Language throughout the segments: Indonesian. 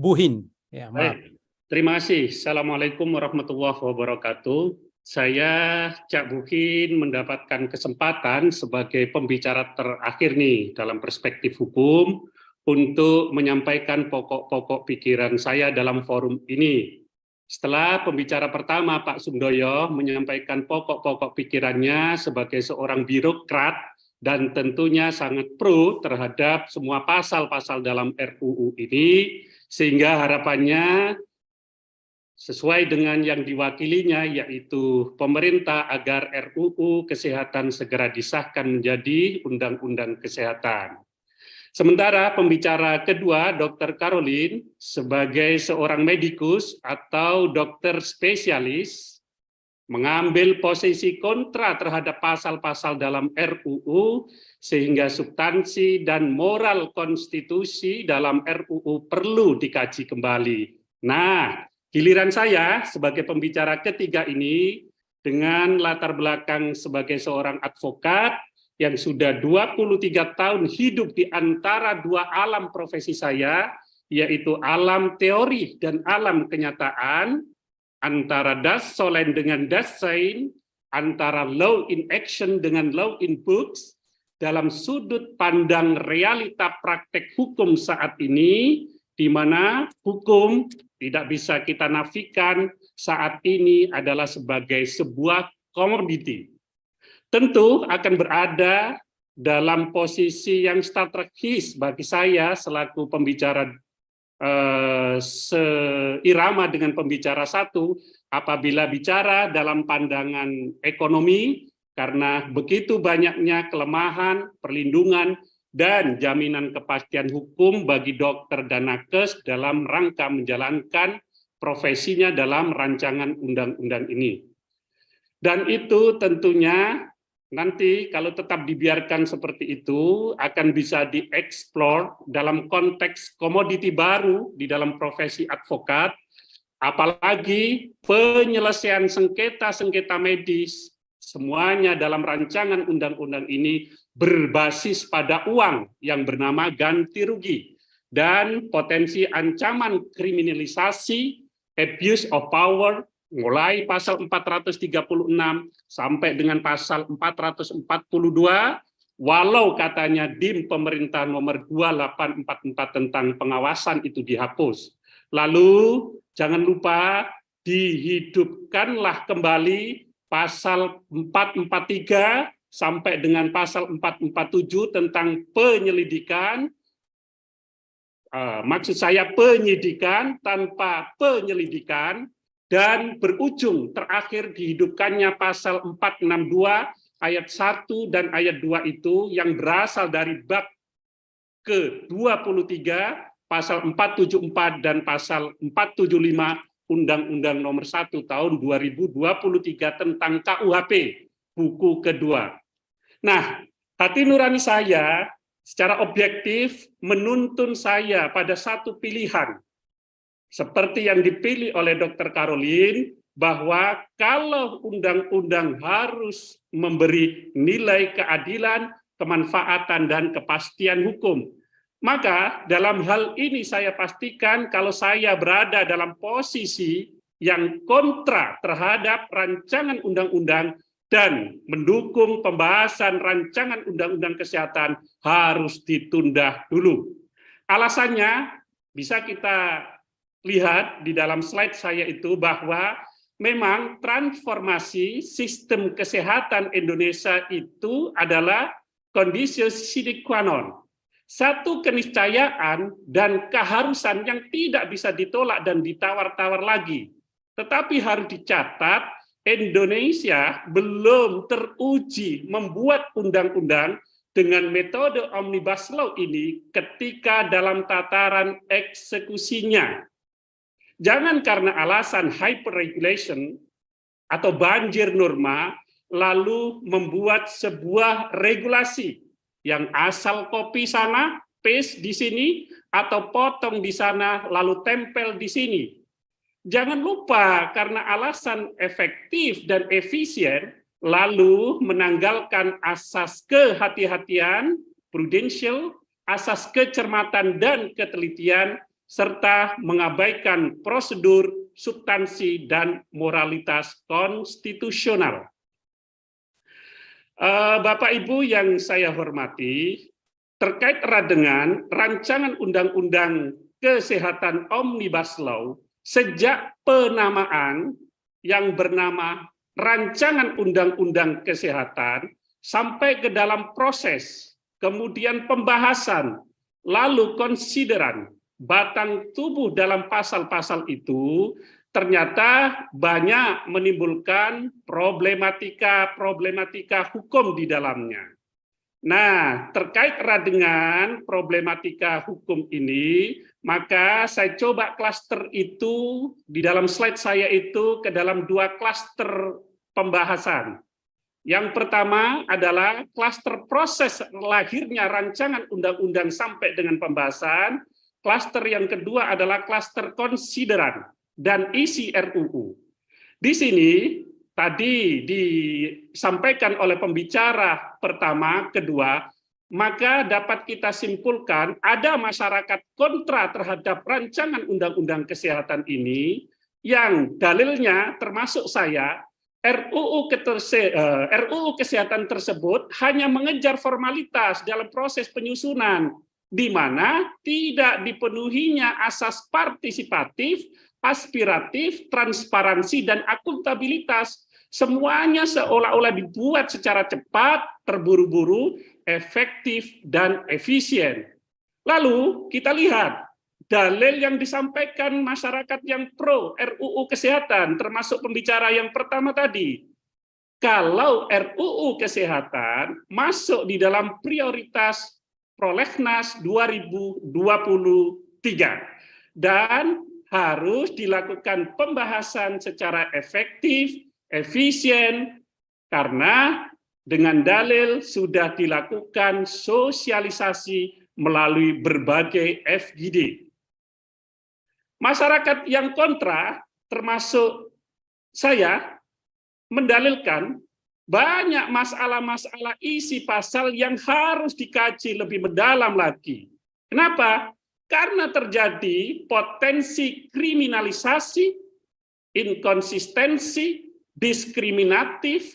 Buhin. Ya, maaf. Baik, terima kasih. Assalamualaikum warahmatullahi wabarakatuh. Saya Cak Buhin mendapatkan kesempatan sebagai pembicara terakhir nih dalam perspektif hukum untuk menyampaikan pokok-pokok pikiran saya dalam forum ini. Setelah pembicara pertama Pak Sundoyo menyampaikan pokok-pokok pikirannya sebagai seorang birokrat dan tentunya sangat pro terhadap semua pasal-pasal dalam RUU ini, sehingga harapannya sesuai dengan yang diwakilinya, yaitu pemerintah agar RUU Kesehatan segera disahkan menjadi Undang-Undang Kesehatan. Sementara pembicara kedua, Dr. Caroline, sebagai seorang medikus atau dokter spesialis, mengambil posisi kontra terhadap pasal-pasal dalam RUU, sehingga substansi dan moral konstitusi dalam RUU perlu dikaji kembali. Nah, giliran saya sebagai pembicara ketiga ini, dengan latar belakang sebagai seorang advokat yang sudah 23 tahun hidup di antara dua alam profesi saya, yaitu alam teori dan alam kenyataan, antara das solen dengan das sein, antara law in action dengan law in books, dalam sudut pandang realita praktek hukum saat ini, di mana hukum tidak bisa kita nafikan saat ini adalah sebagai sebuah komoditi. Tentu akan berada dalam posisi yang strategis bagi saya selaku pembicara seirama dengan pembicara satu apabila bicara dalam pandangan ekonomi, karena begitu banyaknya kelemahan, perlindungan, dan jaminan kepastian hukum bagi dokter dan nakes dalam rangka menjalankan profesinya dalam rancangan undang-undang ini. Dan itu tentunya nanti kalau tetap dibiarkan seperti itu akan bisa dieksplor dalam konteks komoditi baru di dalam profesi advokat, apalagi penyelesaian sengketa-sengketa medis, semuanya dalam rancangan undang-undang ini berbasis pada uang yang bernama ganti rugi dan potensi ancaman kriminalisasi, abuse of power, mulai pasal 436 sampai dengan pasal 442, walau katanya DIM pemerintah nomor 2844 tentang pengawasan itu dihapus. Lalu jangan lupa dihidupkanlah kembali pasal 443 sampai dengan pasal 447 tentang penyelidikan, maksud saya penyidikan tanpa penyelidikan, dan berujung terakhir dihidupkannya pasal 462 ayat 1 dan ayat 2 itu yang berasal dari bab ke-23 pasal 474 dan pasal 475 Undang-Undang nomor 1 tahun 2023 tentang KUHP buku kedua. Nah, hati nurani saya secara objektif menuntun saya pada satu pilihan, seperti yang dipilih oleh Dr. Caroline, bahwa kalau undang-undang harus memberi nilai keadilan, kemanfaatan, dan kepastian hukum, maka dalam hal ini saya pastikan kalau saya berada dalam posisi yang kontra terhadap rancangan undang-undang dan mendukung pembahasan rancangan undang-undang kesehatan harus ditunda dulu. Alasannya bisa kita lihat di dalam slide saya itu bahwa memang transformasi sistem kesehatan Indonesia itu adalah kondisi sine qua non. Satu keniscayaan dan keharusan yang tidak bisa ditolak dan ditawar-tawar lagi. Tetapi harus dicatat, Indonesia belum teruji membuat undang-undang dengan metode omnibus law ini ketika dalam tataran eksekusinya. Jangan karena alasan hyperregulation atau banjir norma, lalu membuat sebuah regulasi yang asal copy sana, paste di sini, atau potong di sana, lalu tempel di sini. Jangan lupa karena alasan efektif dan efisien, lalu menanggalkan asas kehati-hatian, prudential, asas kecermatan dan ketelitian, serta mengabaikan prosedur, substansi, dan moralitas konstitusional. Bapak Ibu yang saya hormati, terkait dengan rancangan undang-undang kesehatan Omnibus Law, sejak penamaan yang bernama rancangan undang-undang kesehatan sampai ke dalam proses, kemudian pembahasan, lalu konsideran, batang tubuh dalam pasal-pasal itu ternyata banyak menimbulkan problematika hukum di dalamnya. Nah, terkait dengan problematika hukum ini, maka saya coba klaster itu di dalam slide saya itu ke dalam 2 klaster pembahasan. Yang pertama adalah klaster proses lahirnya rancangan undang-undang sampai dengan pembahasan. Klaster yang kedua adalah klaster konsideran dan isi RUU. Di sini tadi disampaikan oleh pembicara pertama, kedua, maka dapat kita simpulkan ada masyarakat kontra terhadap rancangan undang-undang kesehatan ini yang dalilnya termasuk saya, RUU kesehatan tersebut hanya mengejar formalitas dalam proses penyusunan, di mana tidak dipenuhinya asas partisipatif, aspiratif, transparansi, dan akuntabilitas. Semuanya seolah-olah dibuat secara cepat, terburu-buru, efektif, dan efisien. Lalu kita lihat dalil yang disampaikan masyarakat yang pro RUU kesehatan, termasuk pembicara yang pertama tadi. Kalau RUU kesehatan masuk di dalam prioritas Prolegnas 2023 dan harus dilakukan pembahasan secara efektif, efisien, karena dengan dalil sudah dilakukan sosialisasi melalui berbagai FGD. Masyarakat yang kontra, termasuk saya, mendalilkan banyak masalah-masalah isi pasal yang harus dikaji lebih mendalam lagi. Kenapa? Karena terjadi potensi kriminalisasi, inkonsistensi, diskriminatif,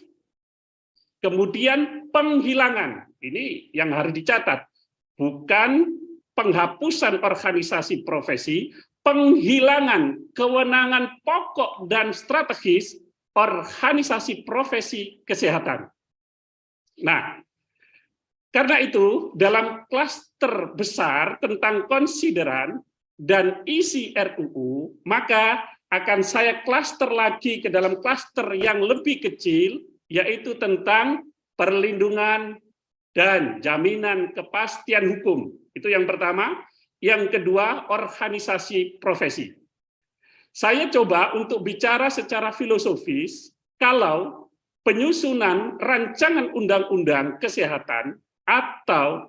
kemudian penghilangan. Ini yang harus dicatat. Bukan penghapusan organisasi profesi, penghilangan kewenangan pokok dan strategis organisasi profesi kesehatan. Nah, karena itu dalam klaster besar tentang konsideran dan isi RUU, maka akan saya klaster lagi ke dalam klaster yang lebih kecil, yaitu tentang perlindungan dan jaminan kepastian hukum. Itu yang pertama. Yang kedua, organisasi profesi. Saya coba untuk bicara secara filosofis, kalau penyusunan rancangan undang-undang kesehatan atau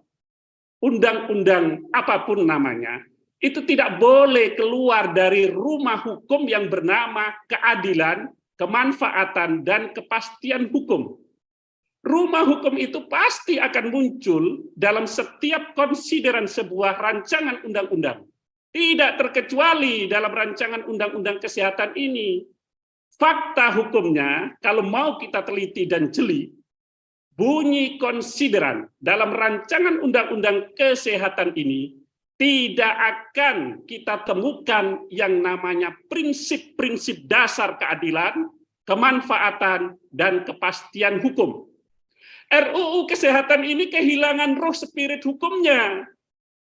undang-undang apapun namanya, itu tidak boleh keluar dari rumah hukum yang bernama keadilan, kemanfaatan, dan kepastian hukum. Rumah hukum itu pasti akan muncul dalam setiap konsideran sebuah rancangan undang-undang. Tidak terkecuali dalam rancangan undang-undang kesehatan ini. Fakta hukumnya, kalau mau kita teliti dan jeli, bunyi konsideran dalam rancangan undang-undang kesehatan ini tidak akan kita temukan yang namanya prinsip-prinsip dasar keadilan, kemanfaatan, dan kepastian hukum. RUU kesehatan ini kehilangan roh spirit hukumnya,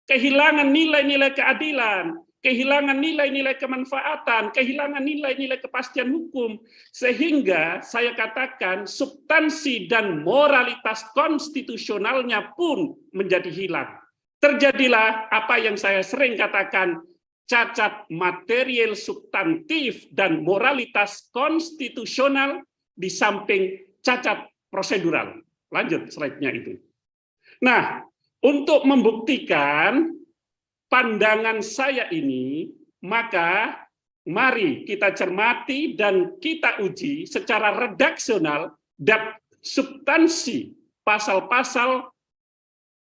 kehilangan nilai-nilai keadilan, kehilangan nilai-nilai kemanfaatan, kehilangan nilai-nilai kepastian hukum, sehingga saya katakan substansi dan moralitas konstitusionalnya pun menjadi hilang. Terjadilah apa yang saya sering katakan, cacat material substantif dan moralitas konstitusional di samping cacat prosedural. Lanjut slide-nya itu. Nah, untuk membuktikan pandangan saya ini, maka mari kita cermati dan kita uji secara redaksional dan substansi pasal-pasal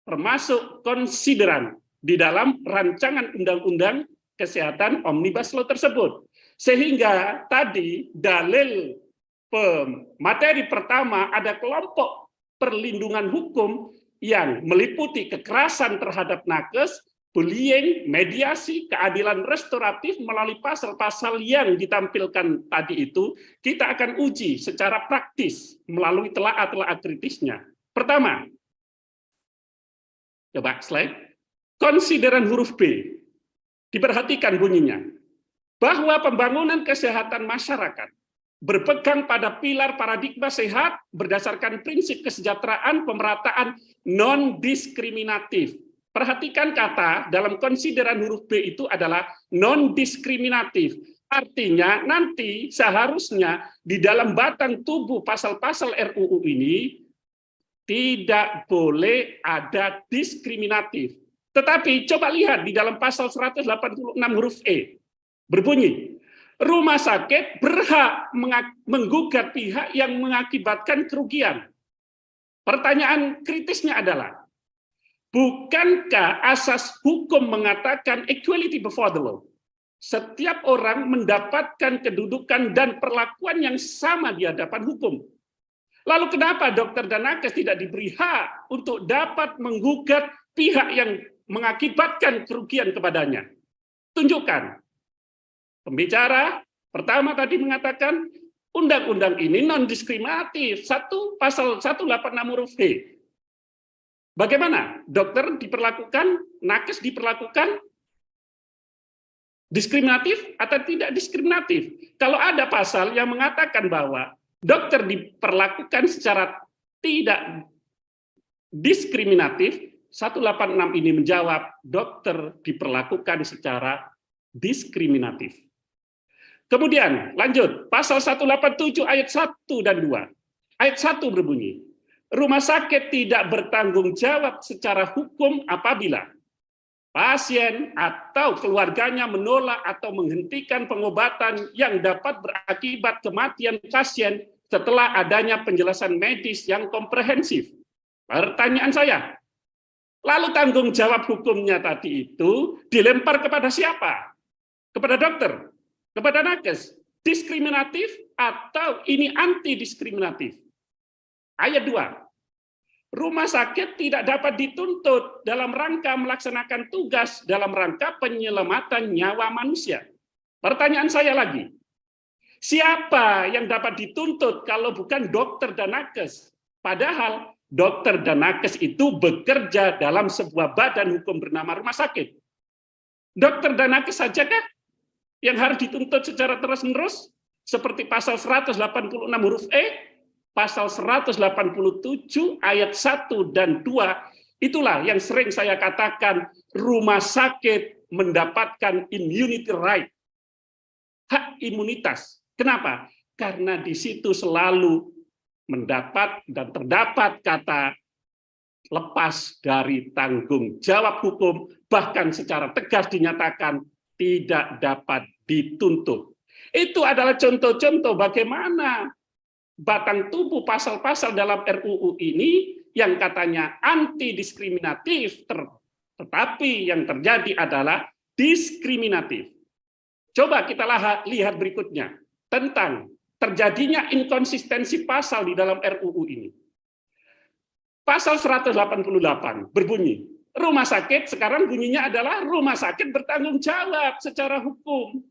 termasuk konsideran di dalam rancangan undang-undang kesehatan Omnibus Law tersebut. Sehingga tadi dalil materi pertama ada kelompok perlindungan hukum yang meliputi kekerasan terhadap nakes, bullying, mediasi, keadilan restoratif melalui pasal-pasal yang ditampilkan tadi itu, kita akan uji secara praktis melalui telaah-telaah kritisnya. Pertama, coba slide, konsideran huruf B, diperhatikan bunyinya, bahwa pembangunan kesehatan masyarakat berpegang pada pilar paradigma sehat berdasarkan prinsip kesejahteraan pemerataan non-diskriminatif. Perhatikan kata dalam konsideran huruf B itu adalah non-diskriminatif. Artinya nanti seharusnya di dalam batang tubuh pasal-pasal RUU ini tidak boleh ada diskriminatif. Tetapi coba lihat di dalam pasal 186 huruf E, berbunyi, rumah sakit berhak menggugat pihak yang mengakibatkan kerugian. Pertanyaan kritisnya adalah, bukankah asas hukum mengatakan equality before the law? Setiap orang mendapatkan kedudukan dan perlakuan yang sama di hadapan hukum. Lalu kenapa dokter dan nakes tidak diberi hak untuk dapat menggugat pihak yang mengakibatkan kerugian kepadanya? Tunjukkan. Pembicara pertama tadi mengatakan undang-undang ini non-diskriminatif, pasal 186 huruf D. Bagaimana? Dokter diperlakukan, nakes diperlakukan diskriminatif atau tidak diskriminatif? Kalau ada pasal yang mengatakan bahwa dokter diperlakukan secara tidak diskriminatif, 186 ini menjawab dokter diperlakukan secara diskriminatif. Kemudian lanjut, pasal 187 ayat 1 dan 2. Ayat 1 berbunyi, rumah sakit tidak bertanggung jawab secara hukum apabila pasien atau keluarganya menolak atau menghentikan pengobatan yang dapat berakibat kematian pasien setelah adanya penjelasan medis yang komprehensif. Pertanyaan saya, lalu tanggung jawab hukumnya tadi itu dilempar kepada siapa? Kepada dokter? Kepada nakes? Diskriminatif atau ini anti-diskriminatif? Ayat 2. Rumah sakit tidak dapat dituntut dalam rangka melaksanakan tugas dalam rangka penyelamatan nyawa manusia. Pertanyaan saya lagi, siapa yang dapat dituntut kalau bukan dokter dan nakes? Padahal dokter dan nakes itu bekerja dalam sebuah badan hukum bernama rumah sakit. Dokter dan nakes sajakah yang harus dituntut secara terus-menerus? Seperti pasal 186 huruf E, pasal 187 ayat 1 dan 2, itulah yang sering saya katakan rumah sakit mendapatkan immunity right, hak imunitas. Kenapa? Karena di situ selalu mendapat dan terdapat kata lepas dari tanggung jawab hukum, bahkan secara tegas dinyatakan tidak dapat dituntut. Itu adalah contoh-contoh bagaimana batang tubuh pasal-pasal dalam RUU ini yang katanya anti-diskriminatif, tetapi yang terjadi adalah diskriminatif. Coba kita lihat berikutnya tentang terjadinya inkonsistensi pasal di dalam RUU ini. Pasal 188 berbunyi, rumah sakit sekarang bunyinya adalah rumah sakit bertanggung jawab secara hukum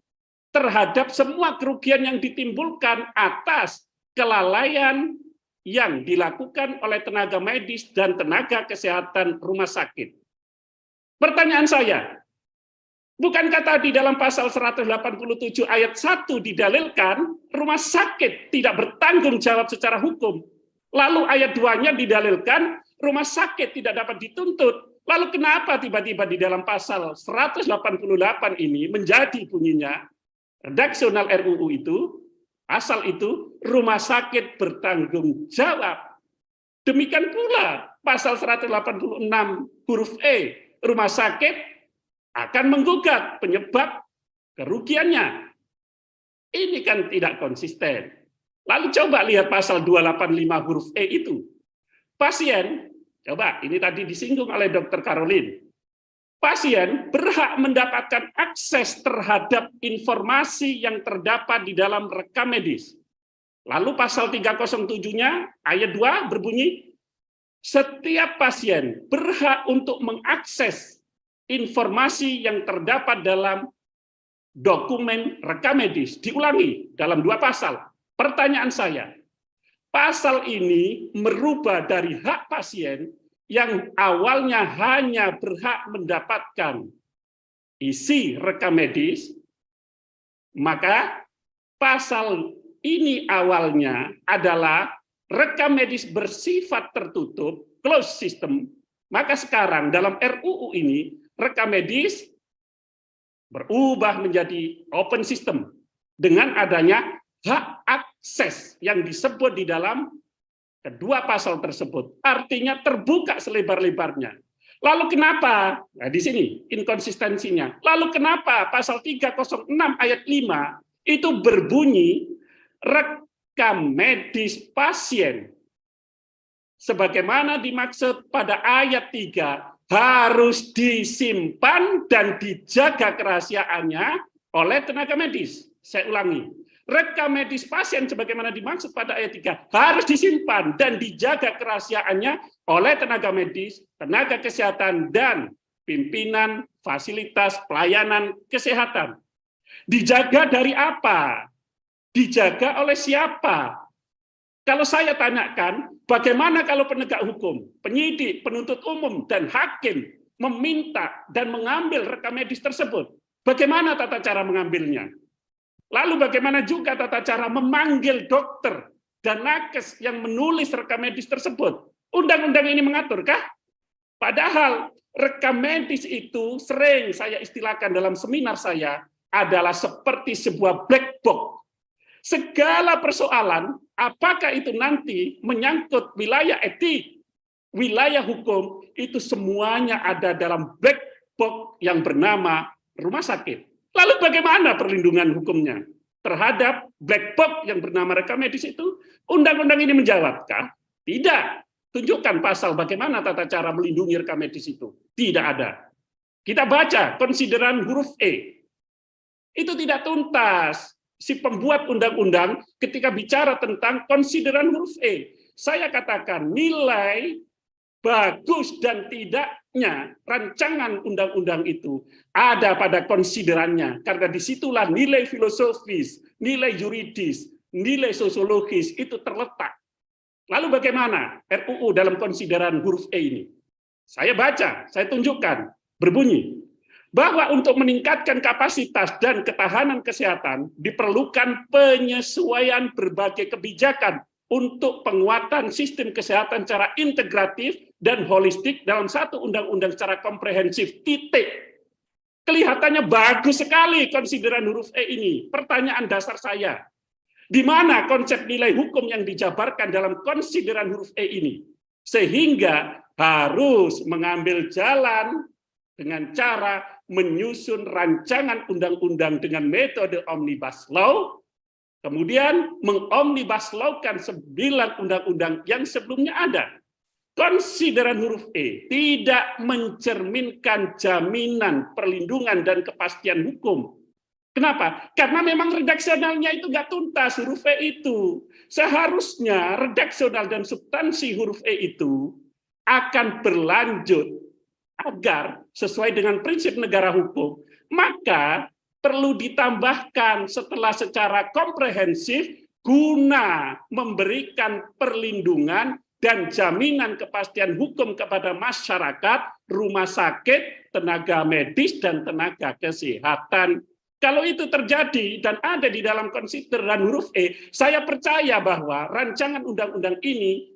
terhadap semua kerugian yang ditimbulkan atas kelalaian yang dilakukan oleh tenaga medis dan tenaga kesehatan rumah sakit. Pertanyaan saya, bukankah tadi dalam pasal 187 ayat 1 didalilkan rumah sakit tidak bertanggung jawab secara hukum? Lalu ayat 2-nya didalilkan rumah sakit tidak dapat dituntut. Lalu kenapa tiba-tiba di dalam pasal 188 ini menjadi bunyinya redaksional RUU itu, asal itu rumah sakit bertanggung jawab. Demikian pula pasal 186 huruf E, rumah sakit akan menggugat penyebab kerugiannya. Ini kan tidak konsisten. Lalu coba lihat pasal 285 huruf E itu. Pasien, coba ini tadi disinggung oleh Dr. Caroline. pasien berhak mendapatkan akses terhadap informasi yang terdapat di dalam rekam medis. Lalu pasal 307-nya ayat 2 berbunyi, setiap pasien berhak untuk mengakses informasi yang terdapat dalam dokumen rekam medis. Diulangi dalam 2 pasal. Pertanyaan saya, pasal ini merubah dari hak pasien yang awalnya hanya berhak mendapatkan isi rekam medis, maka pasal ini awalnya adalah rekam medis bersifat tertutup, closed system, maka sekarang dalam RUU ini rekam medis berubah menjadi open system dengan adanya hak akses yang disebut di dalam kedua pasal tersebut. Artinya terbuka selebar-lebarnya. Lalu kenapa? Nah, di sini inkonsistensinya. Lalu kenapa pasal 306 ayat 5 itu berbunyi rekam medis pasien sebagaimana dimaksud pada ayat 3 harus disimpan dan dijaga kerahasiaannya oleh tenaga medis. Saya ulangi, rekam medis pasien sebagaimana dimaksud pada ayat 3 harus disimpan dan dijaga kerahasiaannya oleh tenaga medis, tenaga kesehatan, dan pimpinan fasilitas pelayanan kesehatan. Dijaga dari apa? Dijaga oleh siapa? Kalau saya tanyakan, bagaimana kalau penegak hukum, penyidik, penuntut umum, dan hakim meminta dan mengambil rekam medis tersebut? Bagaimana tata cara mengambilnya? Lalu bagaimana juga tata cara memanggil dokter dan nakes yang menulis rekam medis tersebut? Undang-undang ini mengaturkah? Padahal rekam medis itu sering saya istilahkan dalam seminar saya adalah seperti sebuah black box. Segala persoalan, apakah itu nanti menyangkut wilayah etik, wilayah hukum, itu semuanya ada dalam black box yang bernama rumah sakit. Lalu bagaimana perlindungan hukumnya terhadap black box yang bernama rekam medis itu? Undang-undang ini menjawabkah? Tidak. Tunjukkan pasal bagaimana tata cara melindungi rekam medis itu. Tidak ada. Kita baca konsideran huruf E. Itu tidak tuntas. Si pembuat undang-undang ketika bicara tentang konsideran huruf E. Saya katakan nilai bagus dan tidaknya rancangan undang-undang itu ada pada konsiderannya. Karena disitulah nilai filosofis, nilai yuridis, nilai sosiologis itu terletak. Lalu bagaimana RUU dalam konsideran huruf E ini? Saya baca, saya tunjukkan, berbunyi, bahwa untuk meningkatkan kapasitas dan ketahanan kesehatan diperlukan penyesuaian berbagai kebijakan untuk penguatan sistem kesehatan secara integratif dan holistik dalam satu undang-undang secara komprehensif. Titik. Kelihatannya bagus sekali konsideran huruf E ini. Pertanyaan dasar saya, di mana konsep nilai hukum yang dijabarkan dalam konsideran huruf E ini? Sehingga harus mengambil jalan dengan cara menyusun rancangan undang-undang dengan metode omnibus law, kemudian mengomnibus law-kan 9 undang-undang yang sebelumnya ada. Konsideran huruf E tidak mencerminkan jaminan perlindungan dan kepastian hukum. Kenapa? Karena memang redaksionalnya itu nggak tuntas huruf E itu. Seharusnya redaksional dan substansi huruf E itu akan berlanjut agar sesuai dengan prinsip negara hukum, maka perlu ditambahkan setelah secara komprehensif guna memberikan perlindungan dan jaminan kepastian hukum kepada masyarakat, rumah sakit, tenaga medis, dan tenaga kesehatan. Kalau itu terjadi dan ada di dalam konsideran huruf E, saya percaya bahwa rancangan undang-undang ini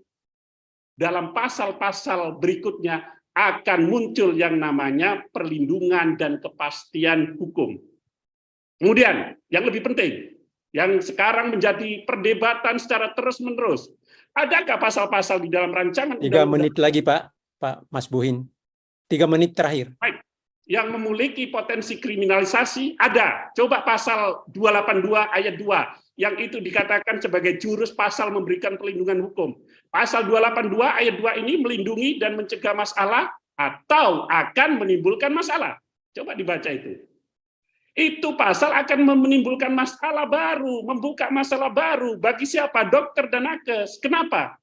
dalam pasal-pasal berikutnya akan muncul yang namanya perlindungan dan kepastian hukum. Kemudian, yang lebih penting, yang sekarang menjadi perdebatan secara terus-menerus, adakah pasal-pasal di dalam rancangan 3 menit lagi, Pak Mas Buhin. 3 menit terakhir. Baik. Yang memiliki potensi kriminalisasi ada. Coba pasal 282 ayat 2 yang itu dikatakan sebagai jurus pasal memberikan perlindungan hukum. Pasal 282 ayat 2 ini melindungi dan mencegah masalah atau akan menimbulkan masalah. Coba dibaca itu. Itu pasal akan menimbulkan masalah baru, membuka masalah baru bagi siapa? Dokter dan nakes. Kenapa?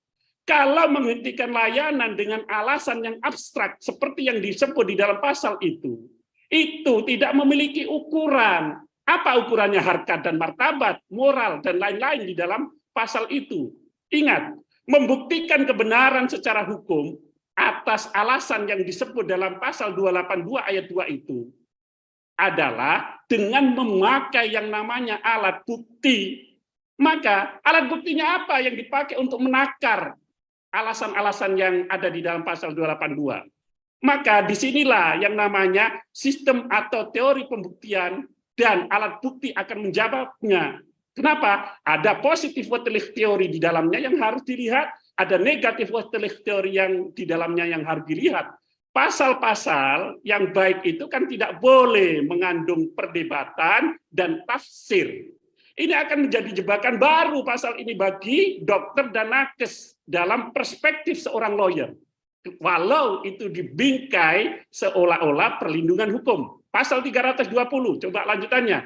Kalau menghentikan layanan dengan alasan yang abstrak seperti yang disebut di dalam pasal itu tidak memiliki ukuran. Apa ukurannya? Harkat dan martabat, moral, dan lain-lain di dalam pasal itu. Ingat, membuktikan kebenaran secara hukum atas alasan yang disebut dalam pasal 282 ayat 2 itu adalah dengan memakai yang namanya alat bukti. Maka alat buktinya apa yang dipakai untuk menakar alasan-alasan yang ada di dalam pasal 282? Maka disinilah yang namanya sistem atau teori pembuktian dan alat bukti akan menjawabnya. Kenapa? Ada positif Wetelig teori di dalamnya yang harus dilihat, ada negatif Wetelig teori yang di dalamnya yang harus dilihat. Pasal-pasal yang baik itu kan tidak boleh mengandung perdebatan dan tafsir. Ini akan menjadi jebakan baru pasal ini bagi dokter dan nakes dalam perspektif seorang lawyer. Walau itu dibingkai seolah-olah perlindungan hukum. Pasal 320, coba lanjutannya.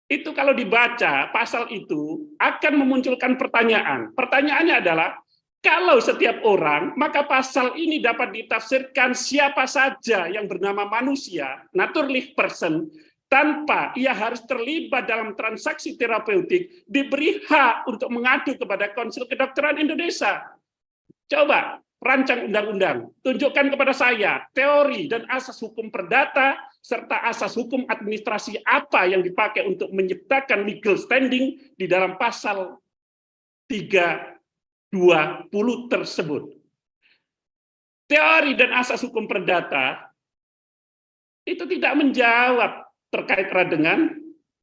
Itu kalau dibaca pasal itu akan memunculkan pertanyaan. Pertanyaannya adalah, kalau setiap orang, maka pasal ini dapat ditafsirkan siapa saja yang bernama manusia, naturally person, tanpa ia harus terlibat dalam transaksi terapeutik, diberi hak untuk mengadu kepada Konsil Kedokteran Indonesia. Coba, rancang undang-undang, tunjukkan kepada saya teori dan asas hukum perdata, serta asas hukum administrasi apa yang dipakai untuk menciptakan legal standing di dalam pasal 320 tersebut. Teori dan asas hukum perdata itu tidak menjawab terkait dengan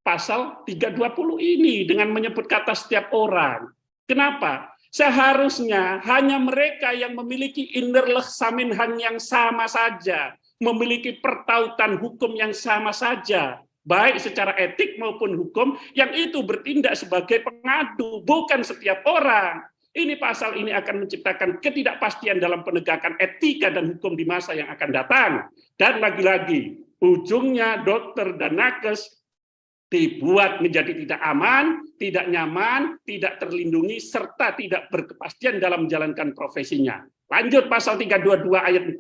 pasal 320 ini dengan menyebut kata setiap orang. Kenapa? Seharusnya hanya mereka yang memiliki innerlechsaminhan yang sama saja, memiliki pertautan hukum yang sama saja, baik secara etik maupun hukum, yang itu bertindak sebagai pengadu, bukan setiap orang. Ini pasal ini akan menciptakan ketidakpastian dalam penegakan etika dan hukum di masa yang akan datang. Dan lagi-lagi, ujungnya dokter dan nakes dibuat menjadi tidak aman, tidak nyaman, tidak terlindungi, serta tidak berkepastian dalam menjalankan profesinya. Lanjut pasal 322 ayat 4.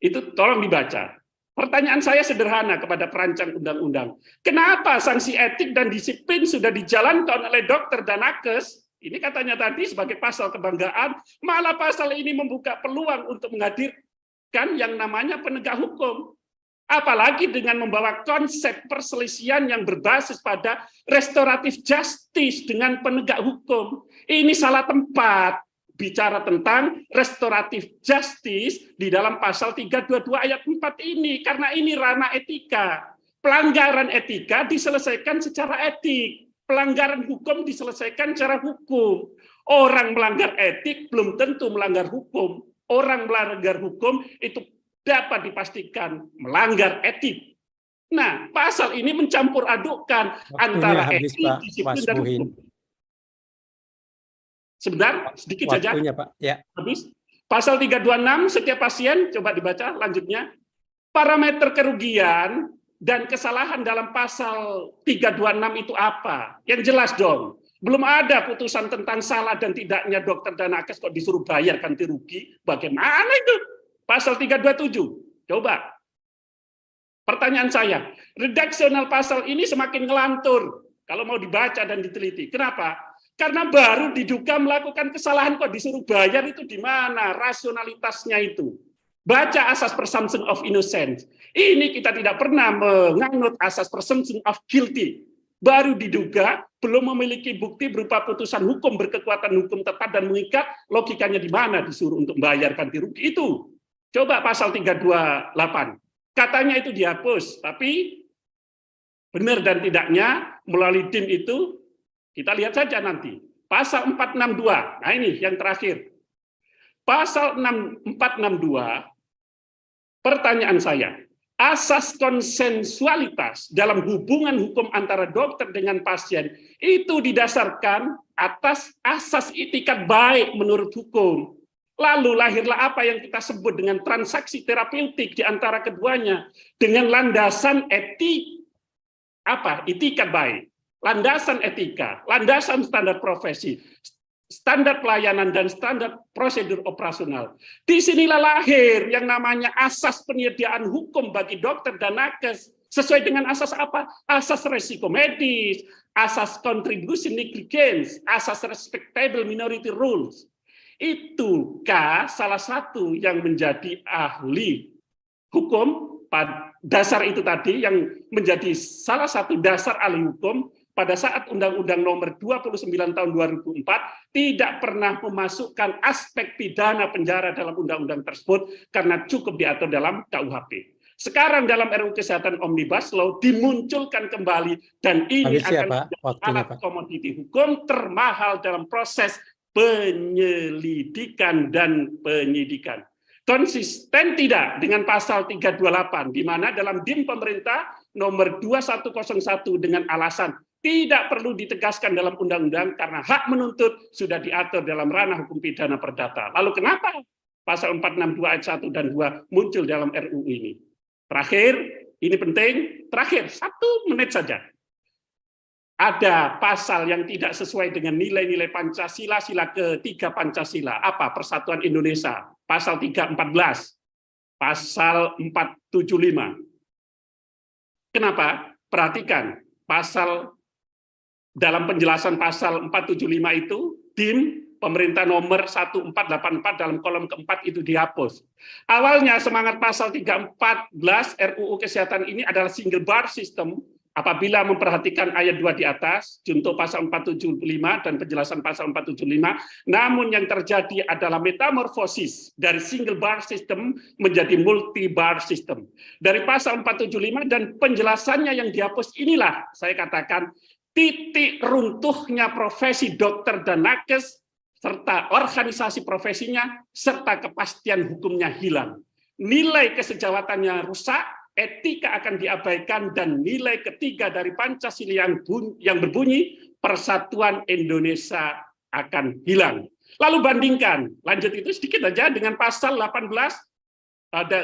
Itu tolong dibaca. Pertanyaan saya sederhana kepada perancang undang-undang. Kenapa sanksi etik dan disiplin sudah dijalankan oleh dokter dan nakes? Ini katanya tadi sebagai pasal kebanggaan, malah pasal ini membuka peluang untuk menghadirkan yang namanya penegak hukum. Apalagi dengan membawa konsep perselisihan yang berbasis pada restoratif justice dengan penegak hukum. Ini salah tempat bicara tentang restoratif justice di dalam pasal 322 ayat 4 ini, karena ini ranah etika. Pelanggaran etika diselesaikan secara etik, pelanggaran hukum diselesaikan secara hukum. Orang melanggar etik belum tentu melanggar hukum. Orang melanggar hukum itu dapat dipastikan melanggar etik. Nah, pasal ini mencampur adukkan antara etik, disiplin, dan hukum. Sebentar, sedikit saja. Pak. Ya. Habis. Pasal 326, setiap pasien, coba dibaca lanjutnya. Parameter kerugian dan kesalahan dalam pasal 326 itu apa? Yang jelas dong. Belum ada putusan tentang salah dan tidaknya dokter dan nakes kok disuruh bayar ganti rugi. Bagaimana itu? Pasal 327, coba. Pertanyaan saya, redaksional pasal ini semakin ngelantur kalau mau dibaca dan diteliti. Kenapa? Karena baru diduga melakukan kesalahan kok disuruh bayar, itu di mana rasionalitasnya itu? Baca asas presumption of innocence. Ini kita tidak pernah menganut asas presumption of guilty. Baru diduga, belum memiliki bukti berupa putusan hukum berkekuatan hukum tetap dan mengikat, logikanya di mana disuruh untuk membayar ganti rugi itu? Coba pasal 328. Katanya itu dihapus, tapi benar dan tidaknya melalui DIN itu kita lihat saja nanti. Pasal 462. Nah, ini yang terakhir. Pasal 462. Pertanyaan saya, asas konsensualitas dalam hubungan hukum antara dokter dengan pasien itu didasarkan atas asas itikat baik menurut hukum. Lalu lahirlah apa yang kita sebut dengan transaksi terapeutik di antara keduanya dengan landasan etikat baik, landasan etika, landasan standar profesi, standar pelayanan dan standar prosedur operasional. Disinilah lahir yang namanya asas penyediaan hukum bagi dokter dan nakes. Sesuai dengan asas apa? Asas resiko medis, asas contribution negligence, asas respectable minority rules. Itu salah satu yang menjadi ahli hukum pada dasar itu tadi yang menjadi salah satu dasar ahli hukum pada saat Undang-Undang Nomor 29 Tahun 2004 tidak pernah memasukkan aspek pidana penjara dalam undang-undang tersebut karena cukup diatur dalam KUHP. Sekarang dalam RUU Kesehatan Omnibus Law dimunculkan kembali dan ini akan menjadi alat komoditi hukum termahal dalam proses penyelidikan dan penyidikan. Konsisten tidak dengan pasal 328 di mana dalam DIM pemerintah nomor 2101 dengan alasan tidak perlu ditegaskan dalam undang-undang karena hak menuntut sudah diatur dalam ranah hukum pidana perdata. Lalu kenapa pasal 462 ayat 1 dan 2 muncul dalam RUU ini? Terakhir, ini penting, terakhir 1 menit saja. Ada pasal yang tidak sesuai dengan nilai-nilai Pancasila, sila ketiga Pancasila. Apa? Persatuan Indonesia. Pasal 314, pasal 475. Kenapa? Perhatikan, pasal dalam penjelasan pasal 475 itu, DIM pemerintah nomor 1484 dalam kolom keempat itu dihapus. Awalnya semangat pasal 314 RUU Kesehatan ini adalah single bar system. Apabila memperhatikan ayat 2 di atas, contoh pasal 475 dan penjelasan pasal 475, namun yang terjadi adalah metamorfosis dari single bar system menjadi multi bar system. Dari pasal 475 dan penjelasannya yang dihapus inilah, saya katakan, titik runtuhnya profesi dokter dan nakes, serta organisasi profesinya, serta kepastian hukumnya hilang. Nilai kesejawatannya rusak, etika akan diabaikan, dan nilai ketiga dari Pancasila yang berbunyi persatuan Indonesia akan hilang. Lalu bandingkan, lanjut itu sedikit aja dengan pasal 18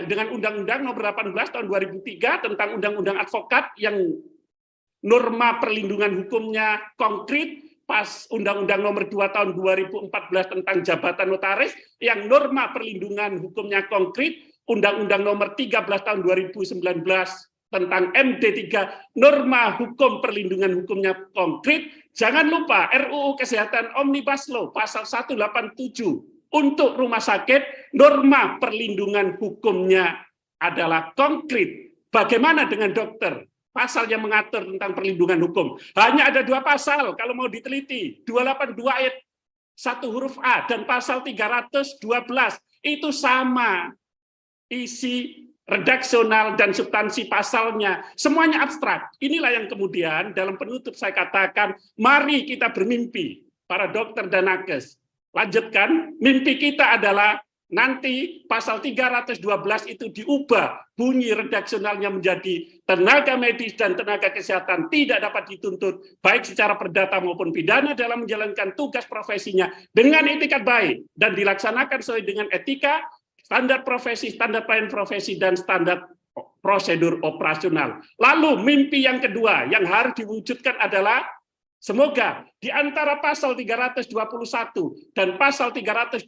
dengan Undang-Undang Nomor 18 Tahun 2003 tentang Undang-Undang Advokat yang norma perlindungan hukumnya konkret, pas Undang-Undang Nomor 2 Tahun 2014 tentang jabatan notaris yang norma perlindungan hukumnya konkret, Undang-Undang Nomor 13 Tahun 2019 tentang MD3, norma hukum perlindungan hukumnya konkret. Jangan lupa RUU Kesehatan Omnibus Law pasal 187 untuk rumah sakit, norma perlindungan hukumnya adalah konkret. Bagaimana dengan dokter? Pasal yang mengatur tentang perlindungan hukum. Hanya ada 2 pasal kalau mau diteliti. 282 ayat 1 huruf A dan pasal 312 itu sama. Isi redaksional dan substansi pasalnya, semuanya abstrak. Inilah yang kemudian dalam penutup saya katakan, mari kita bermimpi, para dokter dan nakes. Lanjutkan, mimpi kita adalah nanti pasal 312 itu diubah, bunyi redaksionalnya menjadi tenaga medis dan tenaga kesehatan tidak dapat dituntut, baik secara perdata maupun pidana dalam menjalankan tugas profesinya dengan etikat baik, dan dilaksanakan sesuai dengan etika, standar profesi, standar pelayanan profesi, dan standar prosedur operasional. Lalu mimpi yang kedua yang harus diwujudkan adalah semoga di antara pasal 321 dan pasal 322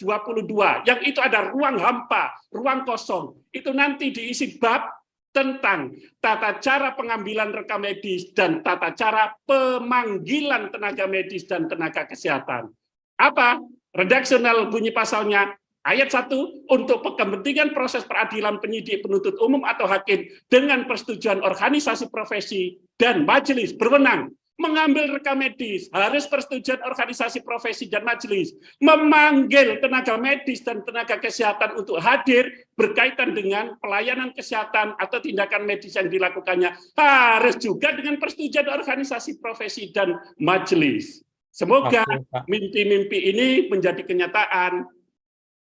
yang itu ada ruang hampa, ruang kosong, itu nanti diisi bab tentang tata cara pengambilan rekam medis dan tata cara pemanggilan tenaga medis dan tenaga kesehatan. Apa? Redaksional bunyi pasalnya, ayat 1, untuk kepentingan proses peradilan penyidik, penuntut umum atau hakim dengan persetujuan organisasi profesi dan majelis berwenang mengambil rekam medis, harus persetujuan organisasi profesi dan majelis, memanggil tenaga medis dan tenaga kesehatan untuk hadir berkaitan dengan pelayanan kesehatan atau tindakan medis yang dilakukannya, harus juga dengan persetujuan organisasi profesi dan majelis. Semoga mimpi-mimpi ini menjadi kenyataan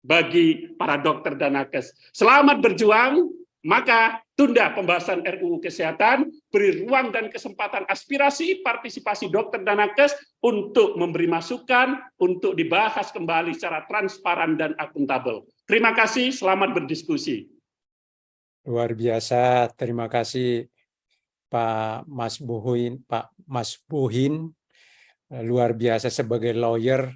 bagi para dokter dan nakes. Selamat berjuang, Maka tunda pembahasan RUU Kesehatan, beri ruang dan kesempatan aspirasi partisipasi dokter dan nakes untuk memberi masukan, untuk dibahas kembali secara transparan dan akuntabel. Terima kasih, selamat berdiskusi. Luar biasa, terima kasih Pak Mas Buhin, luar biasa sebagai lawyer.